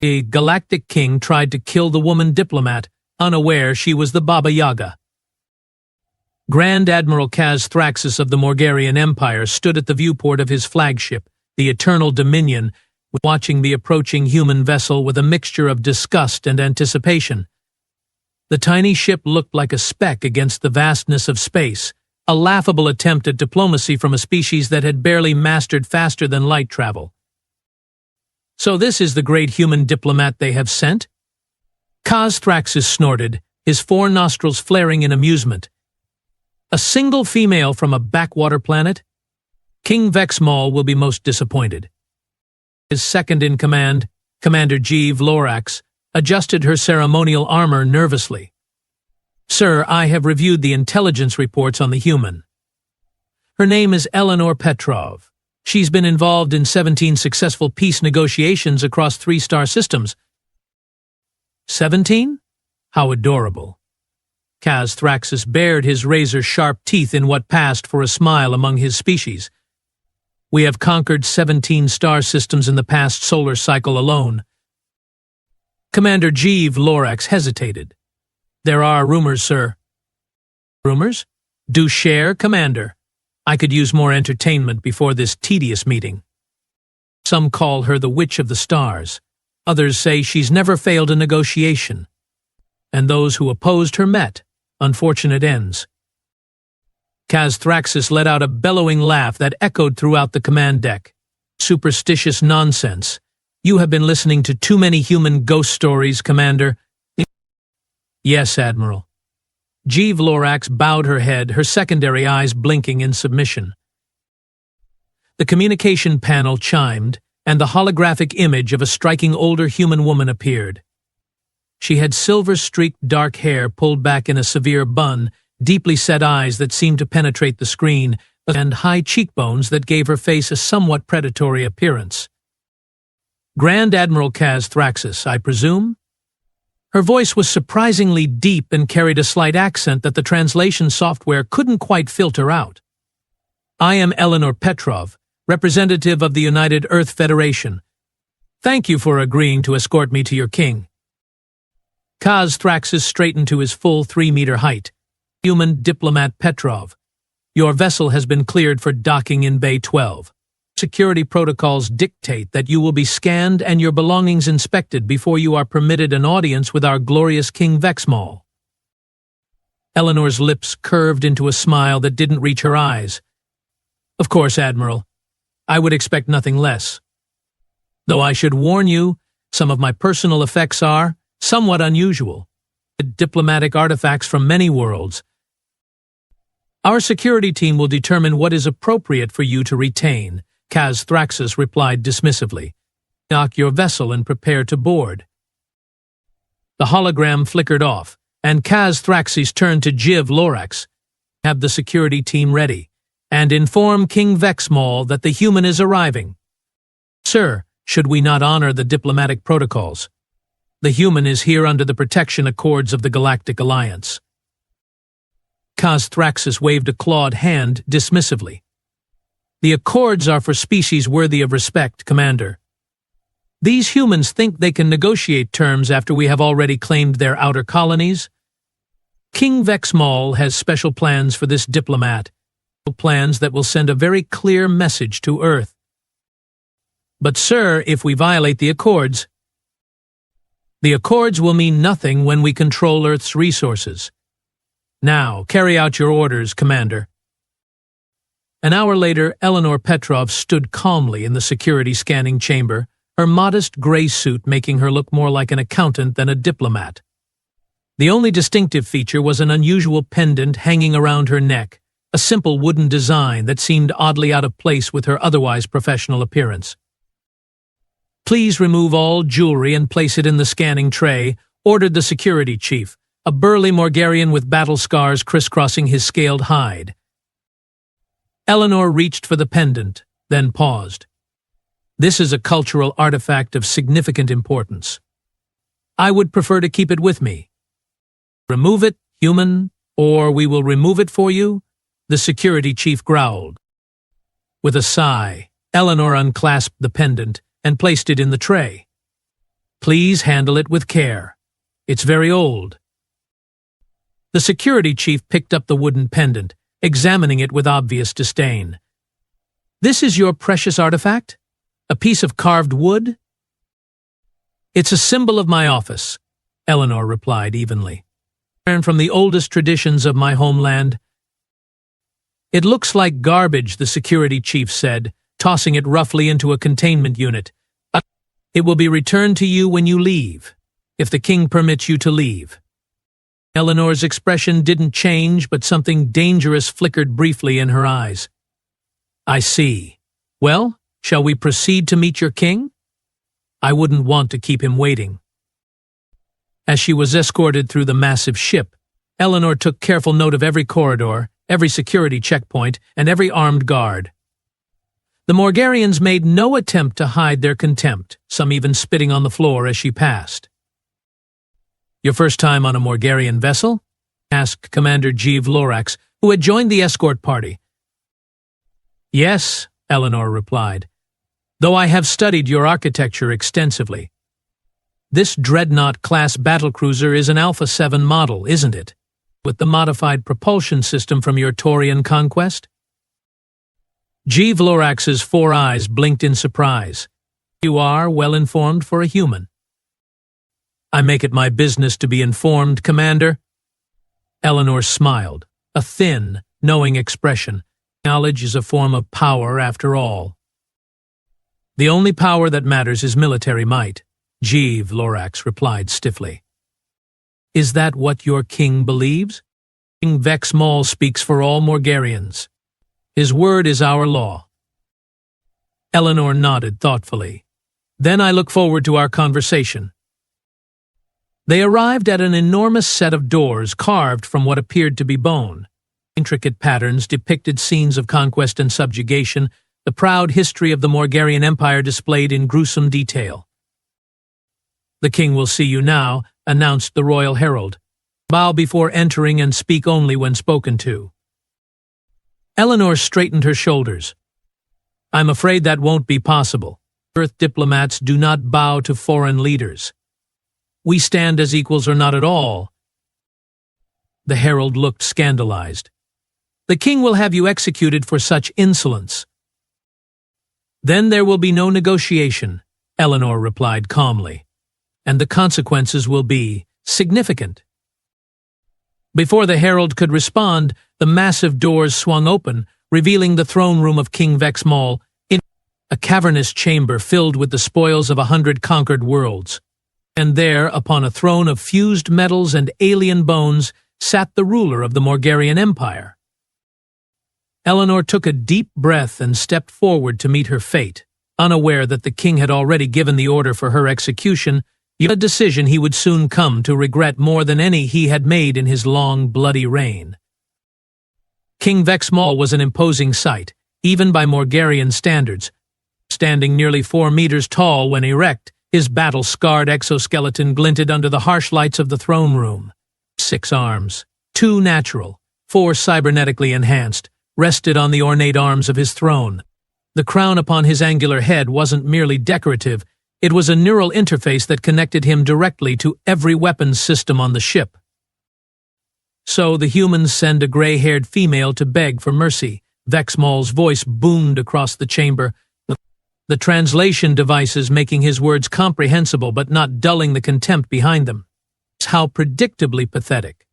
A Galactic king tried to kill the woman diplomat, unaware she was the Baba Yaga. Grand Admiral Kaz Thraxus of the Morgarian Empire stood at the viewport of his flagship, the Eternal Dominion, watching the approaching human vessel with a mixture of disgust and anticipation. The tiny ship looked like a speck against the vastness of space, a laughable attempt at diplomacy from a species that had barely mastered faster than light travel. So this is the great human diplomat they have sent? Kaz Thraxus snorted, his four nostrils flaring in amusement. A single female from a backwater planet? King Vexmaul will be most disappointed. His second-in-command, Commander G. Vlorax, adjusted her ceremonial armor nervously. Sir, I have reviewed the intelligence reports on the human. Her name is Eleanor Petrov. She's been involved in 17 successful peace negotiations across 3-star systems. 17? How adorable. Kaz Thraxus bared his razor-sharp teeth in what passed for a smile among his species. We have conquered 17 star systems in the past solar cycle alone. Commander G. Vlorax hesitated. There are rumors, sir. Rumors? Do share, Commander. I could use more entertainment before this tedious meeting. Some call her the Witch of the Stars. Others say she's never failed a negotiation. And those who opposed her met. Unfortunate ends. Kaz Thraxus let out a bellowing laugh that echoed throughout the command deck. Superstitious nonsense. You have been listening to too many human ghost stories, Commander. Yes, Admiral. G. Vlorax bowed her head, her secondary eyes blinking in submission. The communication panel chimed, and the holographic image of a striking older human woman appeared. She had silver-streaked dark hair pulled back in a severe bun, deeply set eyes that seemed to penetrate the screen, and high cheekbones that gave her face a somewhat predatory appearance. Grand Admiral Kaz Thraxus, I presume? Her voice was surprisingly deep and carried a slight accent that the translation software couldn't quite filter out. I am Eleanor Petrov, representative of the United Earth Federation. Thank you for agreeing to escort me to your king. Kaz Thraxus straightened to his full 3-meter height. Human Diplomat Petrov, your vessel has been cleared for docking in Bay 12. Security protocols dictate that you will be scanned and your belongings inspected before you are permitted an audience with our glorious King Vexmaul. Eleanor's lips curved into a smile that didn't reach her eyes. Of course, Admiral. I would expect nothing less. Though I should warn you, some of my personal effects are somewhat unusual. Diplomatic artifacts from many worlds. Our security team will determine what is appropriate for you to retain, Kaz Thraxus replied dismissively. Dock your vessel and prepare to board. The hologram flickered off, and Kaz Thraxus turned to G. Vlorax. Have the security team ready, and inform King Vexmaul that the human is arriving. Sir, should we not honor the diplomatic protocols? The human is here under the protection accords of the Galactic Alliance. Kaz Thraxus waved a clawed hand dismissively. The accords are for species worthy of respect, Commander. These humans think they can negotiate terms after we have already claimed their outer colonies. King Vexmaul has special plans for this diplomat, plans that will send a very clear message to Earth. But sir, if we violate the accords will mean nothing when we control Earth's resources. Now, carry out your orders, Commander. An hour later, Eleanor Petrov stood calmly in the security scanning chamber, her modest gray suit making her look more like an accountant than a diplomat. The only distinctive feature was an unusual pendant hanging around her neck, a simple wooden design that seemed oddly out of place with her otherwise professional appearance. Please remove all jewelry and place it in the scanning tray, ordered the security chief, a burly Morgarian with battle scars crisscrossing his scaled hide. Eleanor reached for the pendant, then paused. This is a cultural artifact of significant importance. I would prefer to keep it with me. Remove it, human, or we will remove it for you, the security chief growled. With a sigh, Eleanor unclasped the pendant and placed it in the tray. Please handle it with care. It's very old. The security chief picked up the wooden pendant, examining it with obvious disdain. This is your precious artifact? A piece of carved wood? It's a symbol of my office, Eleanor replied evenly. From the oldest traditions of my homeland. It looks like garbage, the security chief said, tossing it roughly into a containment unit. It will be returned to you when you leave, if the king permits you to leave. Eleanor's expression didn't change, but something dangerous flickered briefly in her eyes. I see. Well, shall we proceed to meet your king? I wouldn't want to keep him waiting. As she was escorted through the massive ship, Eleanor took careful note of every corridor, every security checkpoint, and every armed guard. The Morgarians made no attempt to hide their contempt, some even spitting on the floor as she passed. Your first time on a Morgarian vessel? Asked Commander Jeev Lorax, who had joined the escort party. Yes, Eleanor replied, though I have studied your architecture extensively. This Dreadnought-class battlecruiser is an Alpha 7 model, isn't it? With the modified propulsion system from your Taurian conquest? Jeev Lorax's 4 eyes blinked in surprise. You are well informed for a human. I make it my business to be informed, Commander. Eleanor smiled, a thin, knowing expression. Knowledge is a form of power after all. The only power that matters is military might, Jeev Lorax replied stiffly. Is that what your king believes? King Vex Maul speaks for all Morgarians. His word is our law. Eleanor nodded thoughtfully. Then I look forward to our conversation. They arrived at an enormous set of doors carved from what appeared to be bone. Intricate patterns depicted scenes of conquest and subjugation, the proud history of the Morgarian Empire displayed in gruesome detail. The king will see you now, announced the royal herald. Bow before entering and speak only when spoken to. Eleanor straightened her shoulders. I'm afraid that won't be possible. Earth diplomats do not bow to foreign leaders. We stand as equals or not at all. The herald looked scandalized. The king will have you executed for such insolence. Then there will be no negotiation, Eleanor replied calmly, and the consequences will be significant. Before the herald could respond, the massive doors swung open, revealing the throne room of King Vex Maul, in a cavernous chamber filled with the spoils of 100 conquered worlds. And there, upon a throne of fused metals and alien bones, sat the ruler of the Morgarian Empire. Eleanor took a deep breath and stepped forward to meet her fate, unaware that the king had already given the order for her execution, a decision he would soon come to regret more than any he had made in his long, bloody reign. King Vex Maul was an imposing sight, even by Morgarian standards. Standing nearly 4 meters tall when erect, his battle-scarred exoskeleton glinted under the harsh lights of the throne room. 6 arms, 2 natural, 4 cybernetically enhanced, rested on the ornate arms of his throne. The crown upon his angular head wasn't merely decorative, it was a neural interface that connected him directly to every weapons system on the ship. So the humans send a gray-haired female to beg for mercy. Vex Maul's voice boomed across the chamber, the translation devices making his words comprehensible but not dulling the contempt behind them. How predictably pathetic.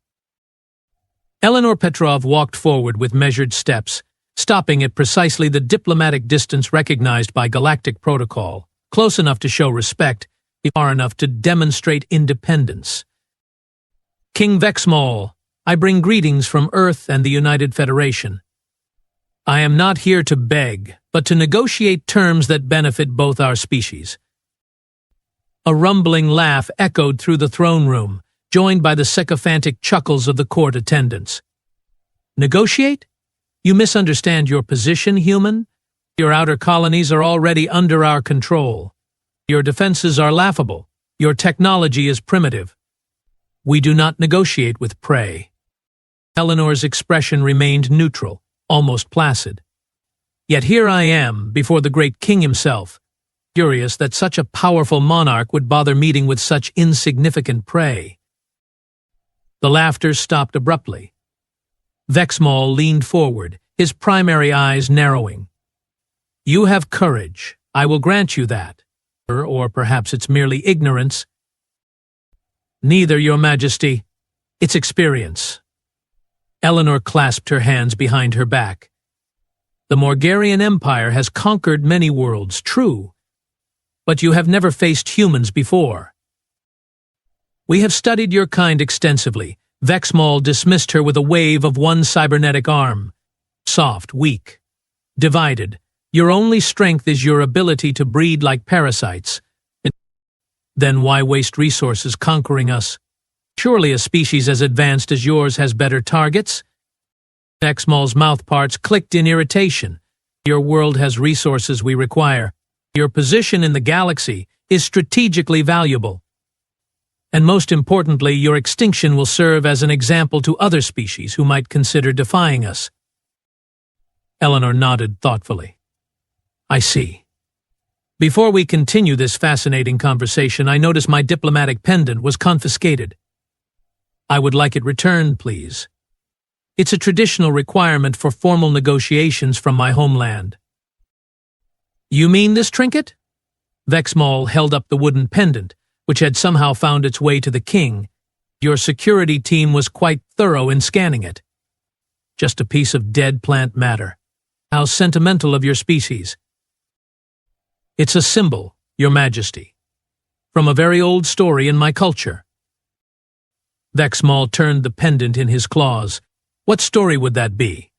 Eleanor Petrov walked forward with measured steps, stopping at precisely the diplomatic distance recognized by Galactic protocol, close enough to show respect, far enough to demonstrate independence. King Vex Maul, I bring greetings from Earth and the United Federation. I am not here to beg, but to negotiate terms that benefit both our species. A rumbling laugh echoed through the throne room, joined by the sycophantic chuckles of the court attendants. Negotiate? You misunderstand your position, human. Your outer colonies are already under our control. Your defenses are laughable. Your technology is primitive. We do not negotiate with prey. Eleanor's expression remained neutral, almost placid. Yet here I am, before the great king himself. Curious that such a powerful monarch would bother meeting with such insignificant prey. The laughter stopped abruptly. Vexmall leaned forward, his primary eyes narrowing. You have courage. I will grant you that. Or perhaps it's merely ignorance. Neither, Your Majesty. It's experience. Eleanor clasped her hands behind her back. The Morgarian Empire has conquered many worlds, true. But you have never faced humans before. We have studied your kind extensively. Vexmall dismissed her with a wave of one cybernetic arm. Soft, weak, divided. Your only strength is your ability to breed like parasites. Then why waste resources conquering us? Surely a species as advanced as yours has better targets? Vexmall's mouthparts clicked in irritation. Your world has resources we require. Your position in the galaxy is strategically valuable. And most importantly, your extinction will serve as an example to other species who might consider defying us. Eleanor nodded thoughtfully. I see. Before we continue this fascinating conversation, I notice my diplomatic pendant was confiscated. I would like it returned, please. It's a traditional requirement for formal negotiations from my homeland. You mean this trinket? Vexmall held up the wooden pendant, which had somehow found its way to the king. Your security team was quite thorough in scanning it. Just a piece of dead plant matter. How sentimental of your species. It's a symbol, Your Majesty, from a very old story in my culture. Vexmall turned the pendant in his claws. What story would that be?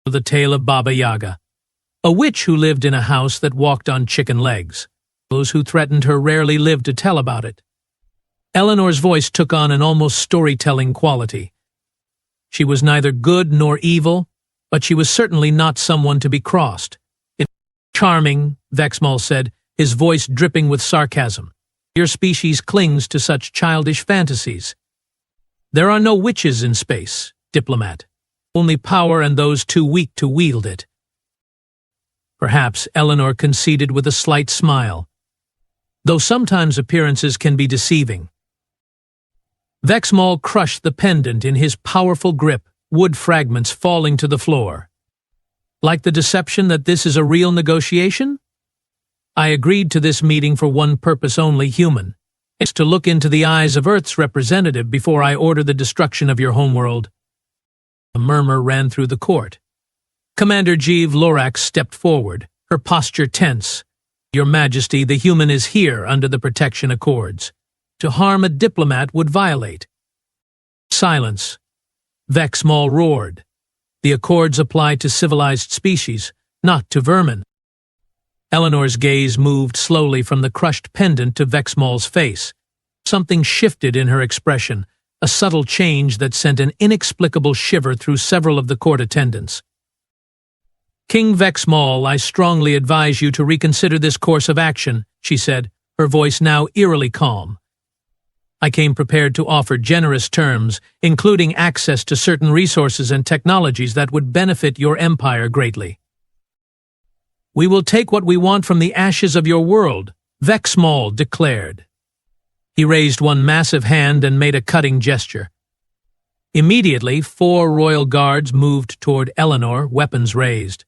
The tale of Baba Yaga, a witch who lived in a house that walked on chicken legs. Those who threatened her rarely lived to tell about it. Eleanor's voice took on an almost storytelling quality. She was neither good nor evil, but she was certainly not someone to be crossed. Charming, Vexmall said, his voice dripping with sarcasm. Your species clings to such childish fantasies. There are no witches in space, Diplomat. Only power and those too weak to wield it. Perhaps Eleanor conceded with a slight smile, though sometimes appearances can be deceiving. Vexmall crushed the pendant in his powerful grip, wood fragments falling to the floor. Like the deception that this is a real negotiation? I agreed to this meeting for one purpose only, human. It's to look into the eyes of Earth's representative before I order the destruction of your homeworld. A murmur ran through the court. Commander Jeev Lorax stepped forward, her posture tense. Your Majesty, the human is here under the protection accords. To harm a diplomat would violate. Silence. Vexmall roared. The accords apply to civilized species, not to vermin. Eleanor's gaze moved slowly from the crushed pendant to Vexmall's face. Something shifted in her expression, a subtle change that sent an inexplicable shiver through several of the court attendants. King Vexmall, I strongly advise you to reconsider this course of action, she said, her voice now eerily calm. I came prepared to offer generous terms, including access to certain resources and technologies that would benefit your empire greatly. We will take what we want from the ashes of your world, Vexmall declared. He raised one massive hand and made a cutting gesture. Immediately, 4 royal guards moved toward Eleanor, weapons raised.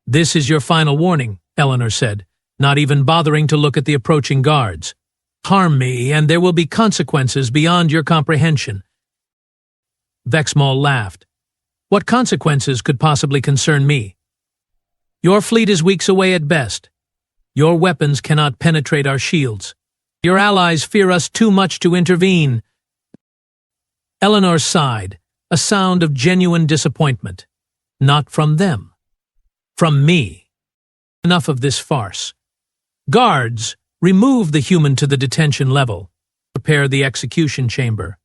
This is your final warning, Eleanor said, not even bothering to look at the approaching guards. Harm me, and there will be consequences beyond your comprehension. Vexmall laughed. What consequences could possibly concern me? Your fleet is weeks away at best. Your weapons cannot penetrate our shields. Your allies fear us too much to intervene. Eleanor sighed, a sound of genuine disappointment. Not from them. From me. Enough of this farce. Guards, remove the human to the detention level. Prepare the execution chamber.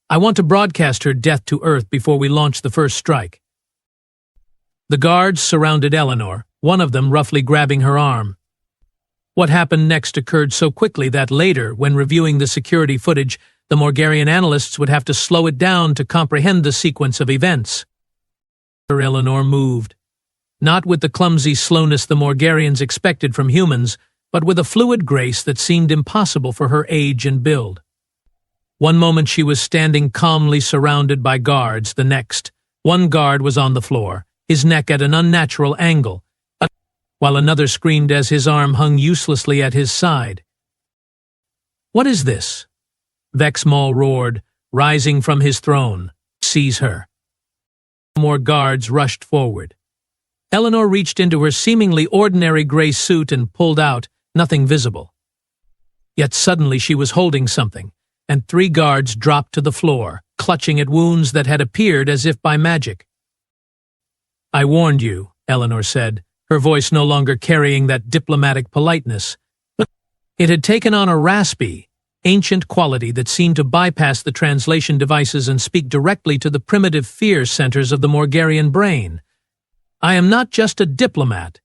I want to broadcast her death to Earth before we launch the first strike. The guards surrounded Eleanor, one of them roughly grabbing her arm. What happened next occurred so quickly that later, when reviewing the security footage, the Morgarian analysts would have to slow it down to comprehend the sequence of events. Eleanor moved. not with the clumsy slowness the Morgarians expected from humans, but with a fluid grace that seemed impossible for her age and build. One moment she was standing calmly surrounded by guards, the next, one guard was on the floor, his neck at an unnatural angle, while another screamed as his arm hung uselessly at his side. "What is this?" Vexmall roared, rising from his throne. "Seize her." More guards rushed forward. Eleanor reached into her seemingly ordinary gray suit and pulled out, nothing visible. Yet suddenly she was holding something, and 3 guards dropped to the floor, clutching at wounds that had appeared as if by magic. "I warned you," Eleanor said, her voice no longer carrying that diplomatic politeness. But it had taken on a raspy, ancient quality that seemed to bypass the translation devices and speak directly to the primitive fear centers of the Morgarian brain. "I am not just a diplomat."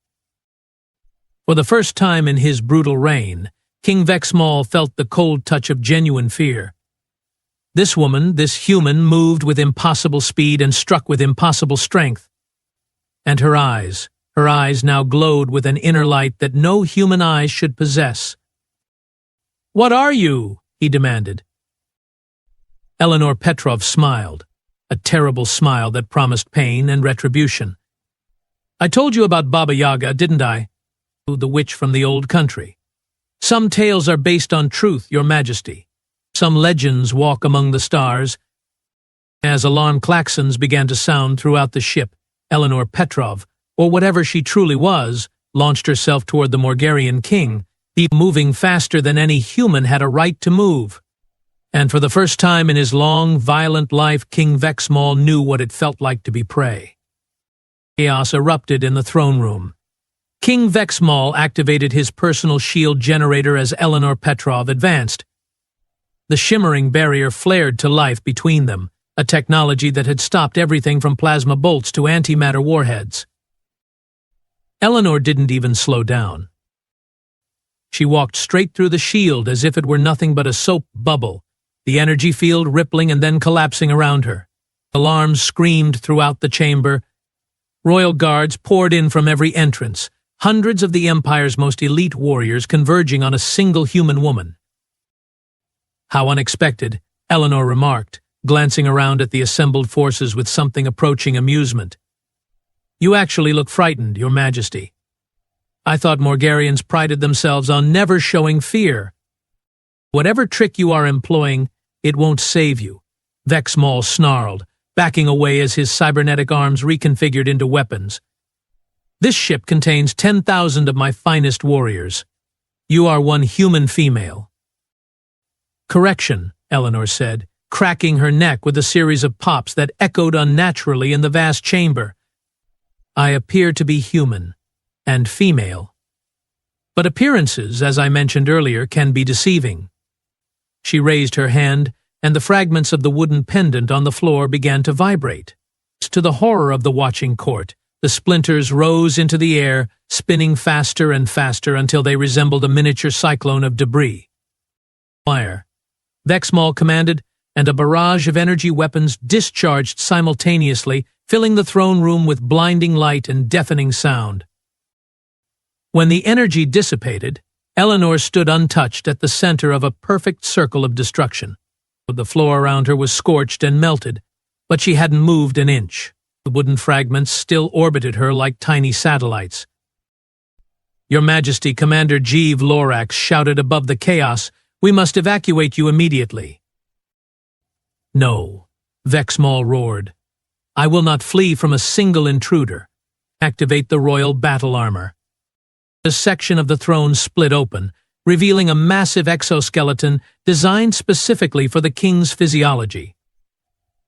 For the first time in his brutal reign, King Vexmall felt the cold touch of genuine fear. This woman, this human, moved with impossible speed and struck with impossible strength. And her eyes now glowed with an inner light that no human eyes should possess. "What are you?" he demanded. Eleanor Petrov smiled, a terrible smile that promised pain and retribution. "I told you about Baba Yaga, didn't I? The witch from the old country. Some tales are based on truth, Your Majesty. Some legends walk among the stars." As alarm klaxons began to sound throughout the ship, Eleanor Petrov, or whatever she truly was, launched herself toward the Morgarian king, moving faster than any human had a right to move. And for the first time in his long, violent life, King Vexmall knew what it felt like to be prey. Chaos erupted in the throne room. King Vexmall activated his personal shield generator as Eleanor Petrov advanced. The shimmering barrier flared to life between them, a technology that had stopped everything from plasma bolts to antimatter warheads. Eleanor didn't even slow down. She walked straight through the shield as if it were nothing but a soap bubble, the energy field rippling and then collapsing around her. Alarms screamed throughout the chamber. Royal guards poured in from every entrance, hundreds of the Empire's most elite warriors converging on a single human woman. "How unexpected," Eleanor remarked, glancing around at the assembled forces with something approaching amusement. "You actually look frightened, Your Majesty. I thought Morgarians prided themselves on never showing fear." "Whatever trick you are employing, it won't save you," Vexmall snarled, backing away as his cybernetic arms reconfigured into weapons. "This ship contains 10,000 of my finest warriors. You are one human female." "Correction," Eleanor said, cracking her neck with a series of pops that echoed unnaturally in the vast chamber. "I appear to be human, and female. But appearances, as I mentioned earlier, can be deceiving." She raised her hand, and the fragments of the wooden pendant on the floor began to vibrate. To the horror of the watching court, the splinters rose into the air, spinning faster and faster until they resembled a miniature cyclone of debris. "Fire," Vexmall commanded, and a barrage of energy weapons discharged simultaneously, filling the throne room with blinding light and deafening sound. When the energy dissipated, Eleanor stood untouched at the center of a perfect circle of destruction. The floor around her was scorched and melted, but she hadn't moved an inch. The wooden fragments still orbited her like tiny satellites. "Your Majesty," Commander Jeev Lorax shouted above the chaos, "we must evacuate you immediately." "No," Vexmall roared. "I will not flee from a single intruder. Activate the royal battle armor." A section of the throne split open, revealing a massive exoskeleton designed specifically for the king's physiology.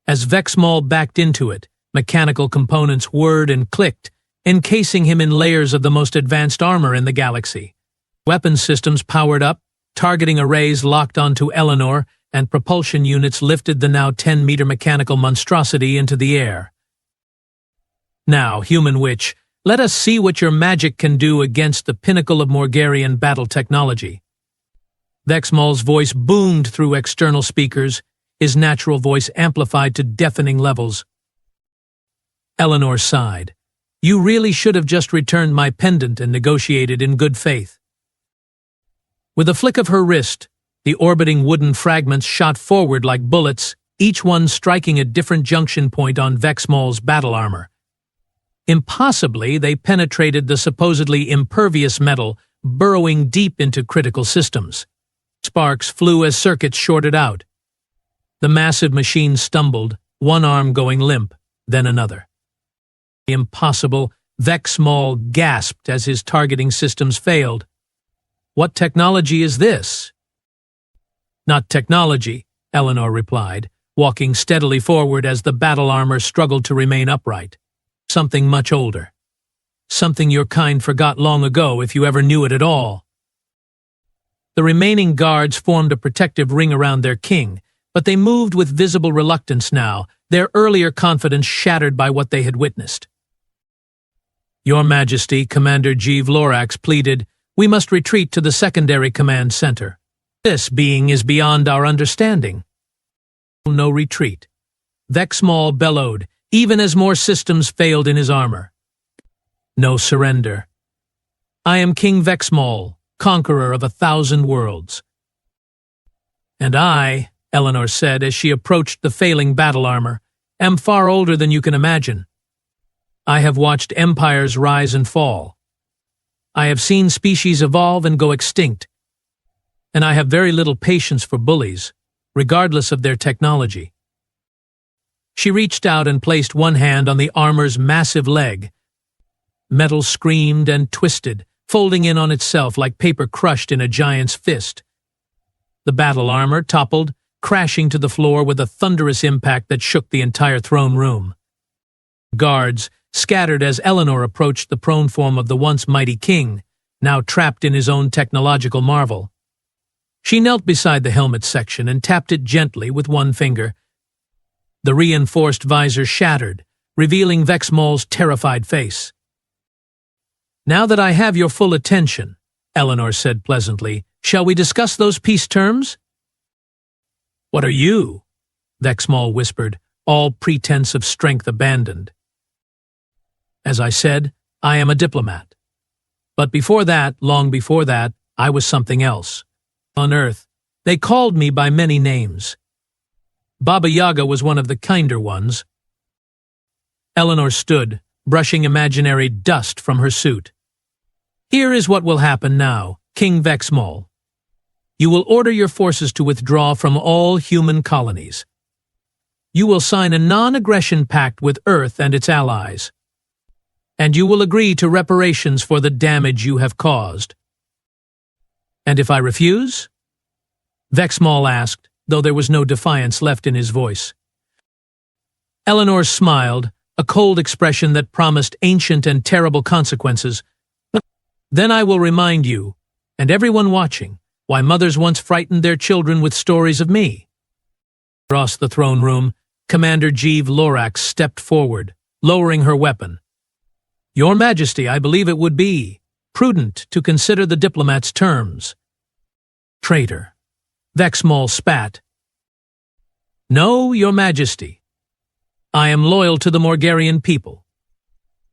As Vexmall backed into it, mechanical components whirred and clicked, encasing him in layers of the most advanced armor in the galaxy. Weapon systems powered up, targeting arrays locked onto Eleanor, and propulsion units lifted the now 10-meter mechanical monstrosity into the air. "Now, human witch, let us see what your magic can do against the pinnacle of Morgarian battle technology." Vexmall's voice boomed through external speakers, his natural voice amplified to deafening levels. Eleanor sighed. You really should have just returned my pendant and negotiated in good faith. With a flick of her wrist, the orbiting wooden fragments shot forward like bullets, each one striking a different junction point on Vexmol's battle armor. Impossibly, they penetrated the supposedly impervious metal, burrowing deep into critical systems. Sparks flew as circuits shorted out. The massive machine stumbled, one arm going limp, then another. Impossible, Vexmol gasped as his targeting systems failed. What technology is this? Not technology, Eleanor replied, walking steadily forward as the battle armor struggled to remain upright. Something much older. Something your kind forgot long ago, if you ever knew it at all. The remaining guards formed a protective ring around their king, but they moved with visible reluctance now, their earlier confidence shattered by what they had witnessed. Your Majesty, Commander Jeeve Lorax pleaded, we must retreat to the secondary command center. This being is beyond our understanding. No retreat. Vexmol bellowed, even as more systems failed in his armor. No surrender. I am King Vexmol, conqueror of 1,000 worlds. And I, Eleanor said as she approached the failing battle armor, am far older than you can imagine. I have watched empires rise and fall. I have seen species evolve and go extinct. And I have very little patience for bullies, regardless of their technology. She reached out and placed one hand on the armor's massive leg. Metal screamed and twisted, folding in on itself like paper crushed in a giant's fist. The battle armor toppled, crashing to the floor with a thunderous impact that shook the entire throne room. Guards scattered as Eleanor approached the prone form of the once mighty king, now trapped in his own technological marvel. She knelt beside the helmet section and tapped it gently with one finger. The reinforced visor shattered, revealing Vexmol's terrified face. Now that I have your full attention, Eleanor said pleasantly, shall we discuss those peace terms? What are you? Vexmol whispered, all pretense of strength abandoned. As I said, I am a diplomat. But before that, long before that, I was something else. On Earth, they called me by many names. Baba Yaga was one of the kinder ones. Eleanor stood, brushing imaginary dust from her suit. Here is what will happen now, King Vexmol. You will order your forces to withdraw from all human colonies. You will sign a non-aggression pact with Earth and its allies. And you will agree to reparations for the damage you have caused. And if I refuse? Vexmol asked, though there was no defiance left in his voice. Eleanor smiled, a cold expression that promised ancient and terrible consequences. Then I will remind you, and everyone watching, why mothers once frightened their children with stories of me. Across the throne room, Commander Jeeve Lorax stepped forward, lowering her weapon. Your Majesty, I believe it would be prudent to consider the diplomat's terms. Traitor. Vexmol spat. No, Your Majesty. I am loyal to the Morgarian people,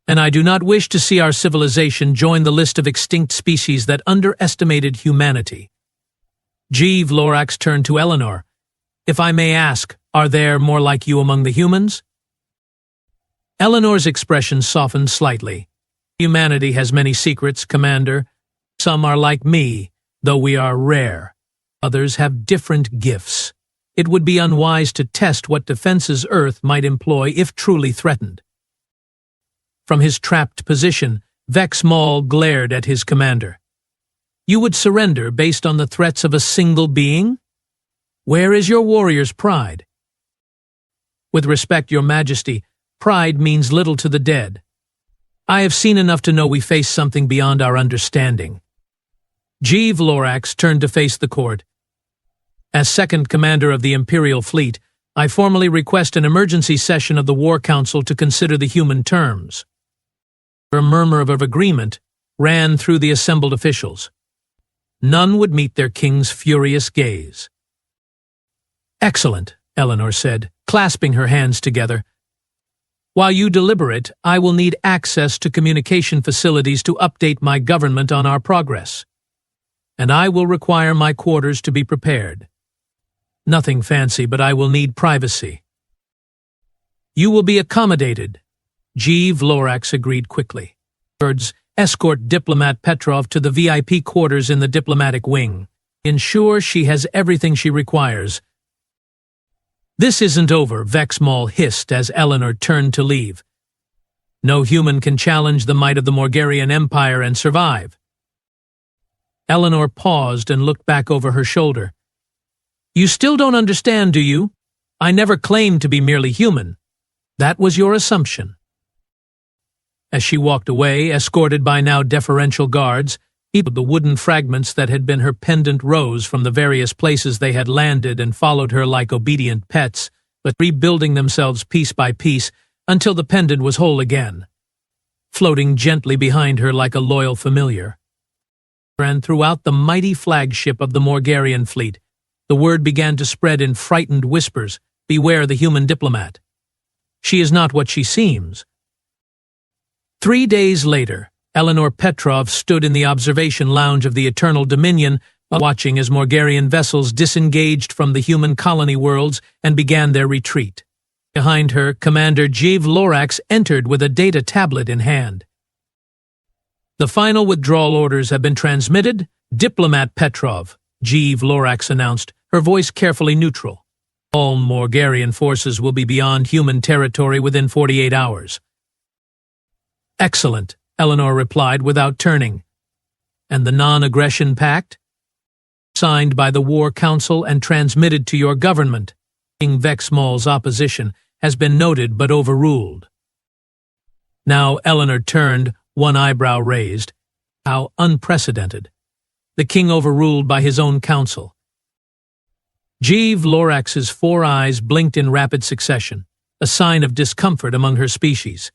and I do not wish to see our civilization join the list of extinct species that underestimated humanity. Jeeve Lorax turned to Eleanor. If I may ask, are there more like you among the humans? Eleanor's expression softened slightly. Humanity has many secrets, Commander. Some are like me, though we are rare. Others have different gifts. It would be unwise to test what defenses Earth might employ if truly threatened. From his trapped position, Vexmol glared at his commander. You would surrender based on the threats of a single being? Where is your warrior's pride? With respect, Your Majesty, pride means little to the dead. I have seen enough to know we face something beyond our understanding. Jeeve Lorax turned to face the court. As second commander of the Imperial Fleet, I formally request an emergency session of the War Council to consider the human terms. A murmur of agreement ran through the assembled officials. None would meet their king's furious gaze. Excellent, Eleanor said, clasping her hands together. While you deliberate, I will need access to communication facilities to update my government on our progress. And I will require my quarters to be prepared. Nothing fancy, but I will need privacy. You will be accommodated. G. Vlorax agreed quickly. Birds, escort Diplomat Petrov to the VIP quarters in the diplomatic wing. Ensure she has everything she requires. This isn't over, Vexmall hissed as Eleanor turned to leave. No human can challenge the might of the Morgarian Empire and survive. Eleanor paused and looked back over her shoulder. You still don't understand, do you? I never claimed to be merely human. That was your assumption. As she walked away, escorted by now deferential guards, the wooden fragments that had been her pendant rose from the various places they had landed and followed her like obedient pets, but rebuilding themselves piece by piece until the pendant was whole again, floating gently behind her like a loyal familiar. And throughout the mighty flagship of the Morgarian fleet, the word began to spread in frightened whispers, beware the human diplomat. She is not what she seems. 3 days later, Eleanor Petrov stood in the observation lounge of the Eternal Dominion, watching as Morgarian vessels disengaged from the human colony worlds and began their retreat. Behind her, Commander G. Vlorax entered with a data tablet in hand. The final withdrawal orders have been transmitted. Diplomat Petrov, G. Vlorax announced, her voice carefully neutral. All Morgarian forces will be beyond human territory within 48 hours. Excellent, Eleanor replied without turning. And the non-aggression pact? Signed by the War Council and transmitted to your government. King Vexmall's opposition has been noted but overruled. Now Eleanor turned, one eyebrow raised. How unprecedented. The king overruled by his own council. G. Vlorax's 4 eyes blinked in rapid succession, a sign of discomfort among her species.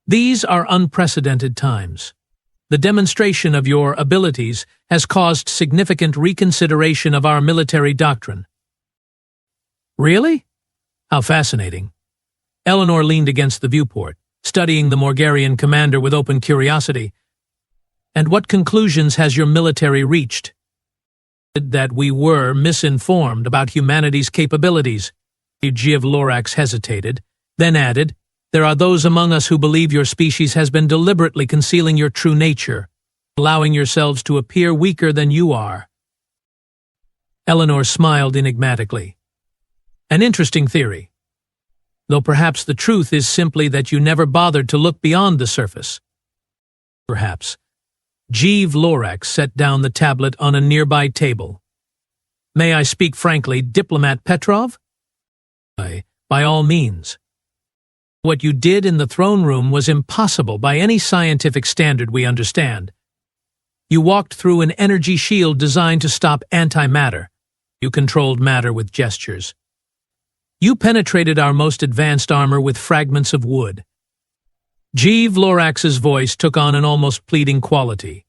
These are unprecedented times. The demonstration of your abilities has caused significant reconsideration of our military doctrine. Really? How fascinating. Eleanor leaned against the viewport, studying the Morgarian commander with open curiosity. And what conclusions has your military reached? That we were misinformed about humanity's capabilities. G. Vlorax hesitated, then added, there are those among us who believe your species has been deliberately concealing your true nature, allowing yourselves to appear weaker than you are. Eleanor smiled enigmatically. An interesting theory. Though perhaps the truth is simply that you never bothered to look beyond the surface. Perhaps. G. Vlorax set down the tablet on a nearby table. May I speak frankly, Diplomat Petrov? By all means. What you did in the throne room was impossible by any scientific standard we understand. You walked through an energy shield designed to stop antimatter. You controlled matter with gestures. You penetrated our most advanced armor with fragments of wood. G. Vlorax's voice took on an almost pleading quality.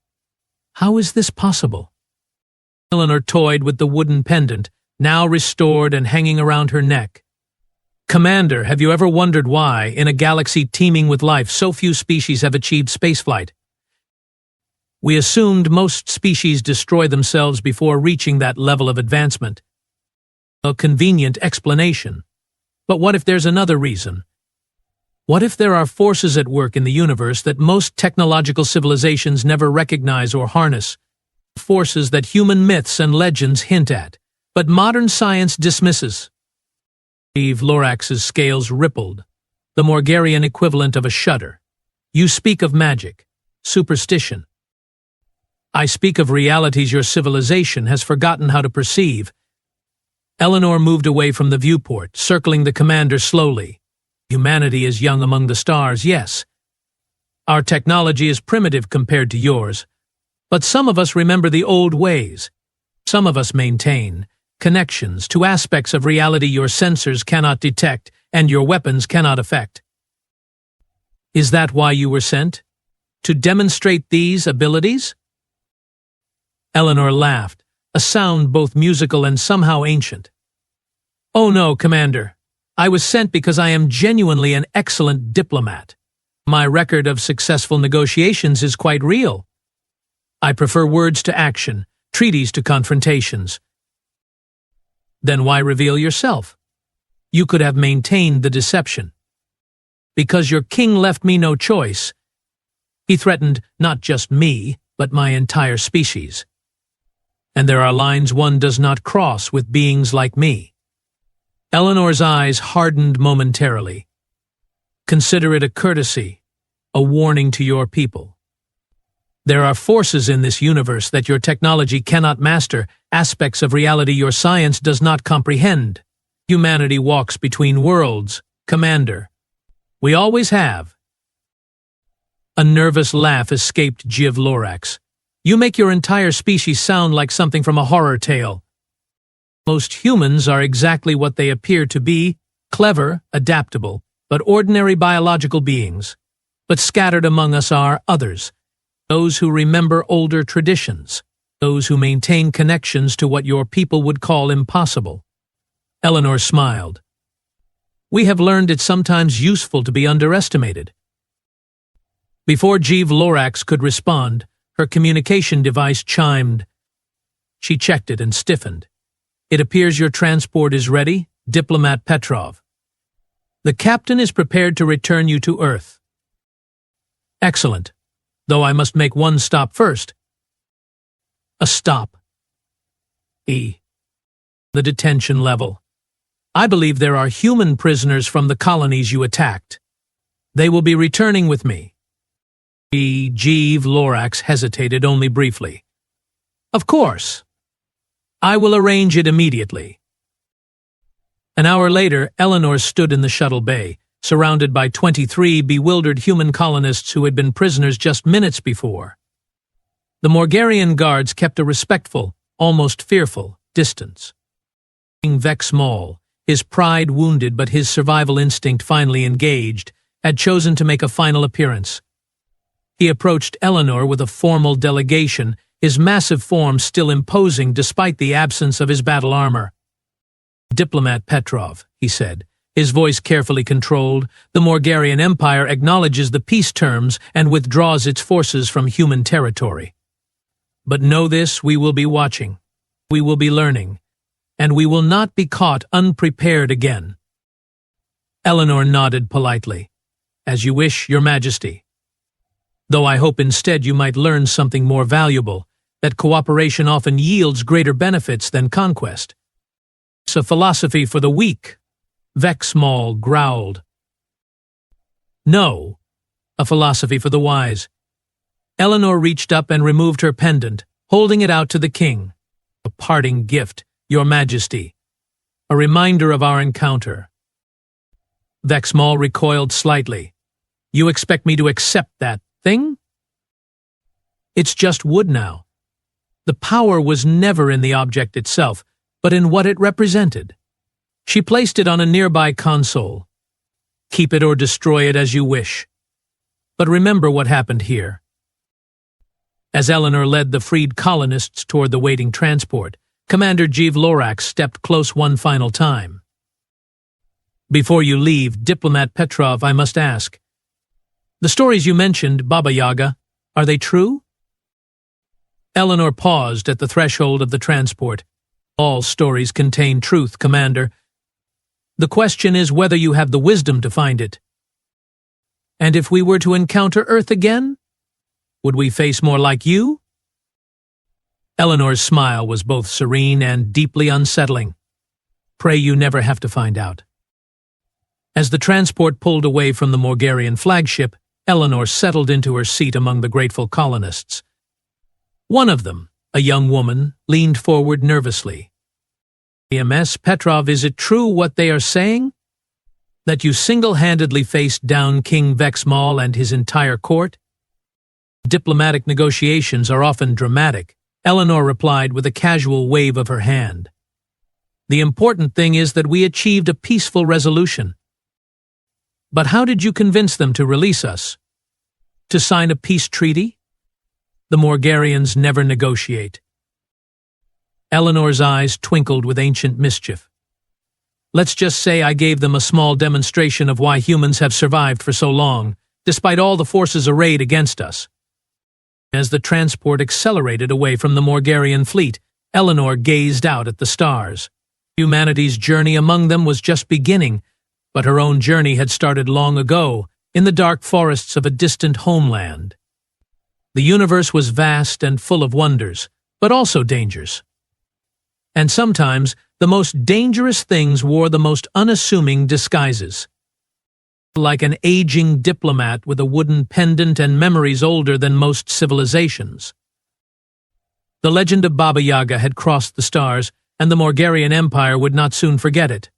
How is this possible? Eleanor toyed with the wooden pendant, now restored and hanging around her neck. Commander, have you ever wondered why, in a galaxy teeming with life, so few species have achieved spaceflight? We assumed most species destroy themselves before reaching that level of advancement. A convenient explanation. But what if there's another reason? What if there are forces at work in the universe that most technological civilizations never recognize or harness? Forces that human myths and legends hint at, but modern science dismisses. Vlorax's scales rippled, the Morgarian equivalent of a shudder. You speak of magic, superstition. I speak of realities your civilization has forgotten how to perceive. Eleanor moved away from the viewport, circling the commander slowly. Humanity is young among the stars, yes. Our technology is primitive compared to yours. But some of us remember the old ways. Some of us maintain connections to aspects of reality your sensors cannot detect and your weapons cannot affect. Is that why you were sent? To demonstrate these abilities? Eleanor laughed, a sound both musical and somehow ancient. Oh no, Commander. I was sent because I am genuinely an excellent diplomat. My record of successful negotiations is quite real. I prefer words to action, treaties to confrontations. Then why reveal yourself? You could have maintained the deception. Because your king left me no choice. He threatened not just me, but my entire species. And there are lines one does not cross with beings like me. Eleanor's eyes hardened momentarily. Consider it a courtesy, a warning to your people. There are forces in this universe that your technology cannot master, aspects of reality your science does not comprehend. Humanity walks between worlds, Commander. We always have. A nervous laugh escaped Jiv Lorax. You make your entire species sound like something from a horror tale. Most humans are exactly what they appear to be, clever, adaptable, but ordinary biological beings. But scattered among us are others, those who remember older traditions, those who maintain connections to what your people would call impossible. Eleanor smiled. We have learned it's sometimes useful to be underestimated. Before Jiv Lorax could respond, her communication device chimed. She checked it and stiffened. It appears your transport is ready, Diplomat Petrov. The captain is prepared to return you to Earth. Excellent, though I must make one stop first. A stop. The detention level. I believe there are human prisoners from the colonies you attacked. They will be returning with me. Jiv Lorax hesitated only briefly. Of course. I will arrange it immediately. An hour later, Eleanor stood in the shuttle bay, surrounded by 23 bewildered human colonists who had been prisoners just minutes before. The Morgarian guards kept a respectful, almost fearful, distance. King Vex Maul, his pride wounded but his survival instinct finally engaged, had chosen to make a final appearance. He approached Eleanor with a formal delegation, his massive form still imposing despite the absence of his battle armor. Diplomat Petrov, he said, his voice carefully controlled, the Morgarian Empire acknowledges the peace terms and withdraws its forces from human territory. But know this, we will be watching, we will be learning, and we will not be caught unprepared again. Eleanor nodded politely. As you wish, Your Majesty. Though I hope instead you might learn something more valuable, that cooperation often yields greater benefits than conquest. It's a philosophy for the weak, Vex Maul growled. No, a philosophy for the wise. Eleanor reached up and removed her pendant, holding it out to the king. A parting gift, Your Majesty. A reminder of our encounter. Vex Maul recoiled slightly. You expect me to accept that thing? It's just wood now. The power was never in the object itself, but in what it represented. She placed it on a nearby console. Keep it or destroy it as you wish. But remember what happened here. As Eleanor led the freed colonists toward the waiting transport, Commander Jiv Lorax stepped close one final time. Before you leave, Diplomat Petrov, I must ask. The stories you mentioned, Baba Yaga, are they true? Eleanor paused at the threshold of the transport. All stories contain truth, Commander. The question is whether you have the wisdom to find it. And if we were to encounter Earth again, would we face more like you? Eleanor's smile was both serene and deeply unsettling. Pray you never have to find out. As the transport pulled away from the Morgarian flagship, Eleanor settled into her seat among the grateful colonists. One of them, a young woman, leaned forward nervously. EMS Petrov, is it true what they are saying? That you single-handedly faced down King Vex Maul and his entire court? Diplomatic negotiations are often dramatic, Eleanor replied with a casual wave of her hand. The important thing is that we achieved a peaceful resolution. But how did you convince them to release us? To sign a peace treaty? The Morgarians never negotiate. Eleanor's eyes twinkled with ancient mischief. Let's just say I gave them a small demonstration of why humans have survived for so long, despite all the forces arrayed against us. As the transport accelerated away from the Morgarian fleet, Eleanor gazed out at the stars. Humanity's journey among them was just beginning, but her own journey had started long ago, in the dark forests of a distant homeland. The universe was vast and full of wonders, but also dangers. And sometimes, the most dangerous things wore the most unassuming disguises. Like an aging diplomat with a wooden pendant and memories older than most civilizations. The legend of Baba Yaga had crossed the stars, and the Morgarian Empire would not soon forget it.